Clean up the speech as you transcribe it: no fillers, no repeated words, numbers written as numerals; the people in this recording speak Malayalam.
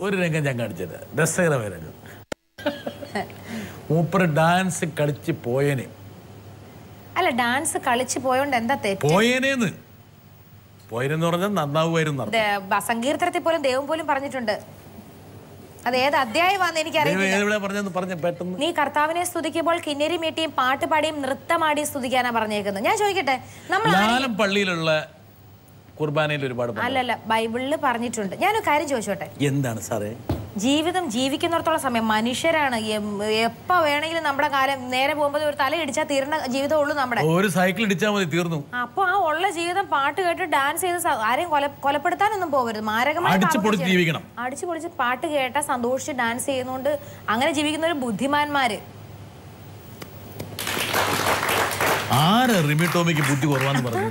ഒരു രംഗം ഞാൻ കാണിച്ചത് രസകരമായ രംഗം. മൂപ്പര് ഡാൻസ് കളിച്ച് പോയേനെ. അല്ല, ഡാൻസ് കളിച്ച് പോയോണ്ട് എന്താ തെറ്റ്? പോയേനെന്ന് പറഞ്ഞാൽ നന്നാവുമായിരുന്നു. സങ്കീർത്തനത്തിൽ പോലും ദൈവം പോലും പറഞ്ഞിട്ടുണ്ട്. അത് ഏത് അധ്യായമാണെന്ന് എനിക്കറിയില്ല. നീ കർത്താവിനെ സ്തുതിക്കുമ്പോൾ കിന്നരി മീട്ടിയും പാട്ട് പാടിയും നൃത്തമാടിയും സ്തുതിക്കാനാ പറഞ്ഞേക്കുന്നത്. ഞാൻ ചോദിക്കട്ടെ, നമ്മൾ പള്ളിയിലുള്ള കുർബാനയിൽ ഒരുപാട് അല്ലല്ല ബൈബിളിൽ പറഞ്ഞിട്ടുണ്ട്. ഞാനൊരു കാര്യം ചോദിച്ചോട്ടെ, എന്താണ് സാറേ? ജീവിതം ജീവിക്കുന്നിടത്തോളം സമയം മനുഷ്യരാണ്. എപ്പോ വേണമെങ്കിലും നമ്മുടെ കാലം നേരെ പോകുമ്പോൾ ഒരു തല ഇടിച്ചാൽ തീർന്ന ജീവിതം ഉള്ളൂ നമ്മുടെ. ഒരു സൈക്കിൾ ഇടിച്ചാൽ മതി, തീർന്നു. അപ്പൊ ആ ഉള്ള ജീവിതം പാട്ട് കേട്ട് ഡാൻസ് ചെയ്ത് ആരെയും കൊലപ്പെടുത്താനൊന്നും പോകരുത്. മാരകമായി അടിച്ചു പൊളിച്ച് പാട്ട് കേട്ടാ സന്തോഷിച്ച് ഡാൻസ് ചെയ്യുന്നോണ്ട് അങ്ങനെ ജീവിക്കുന്നവര് ബുദ്ധിമാന്മാര്. ആര് റിമി ടോമിക്ക് ബുദ്ധി കുറവാന്ന് പറഞ്ഞു?